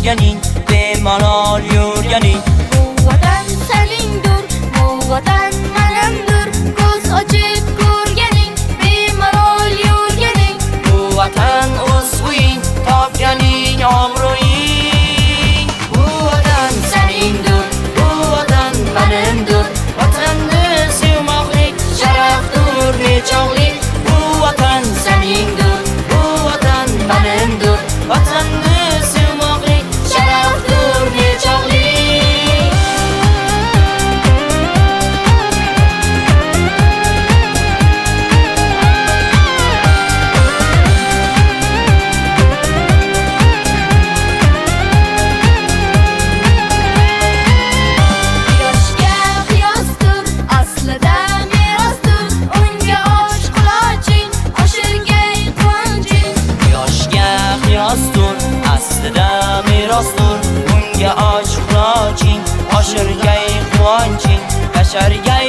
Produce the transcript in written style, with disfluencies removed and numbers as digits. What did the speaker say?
yurganing, bemalol yurganing. Bu vatan seningdir, bu vatan menimdir. Ko'z ochib ko'rganing, bemalol yurganing. Bu vatan o'z uying, topganing obro'ying. Bu vatan seningdir, bu vatan menimdir. Vatanni sevmoqlik sharafdir, nechog'lik. Bu vatan seningdir, bu vatan menimdir. Vatanni sevmoqlik sharafdir, nechog'lik. Yoshga qiyosdir, aslida merosdir. Unga och quloching, oshirgay quvonching. Yoshga qiyosdir, aslida merosdir. Unga och quloching, oshirgay quvonching. Yashargay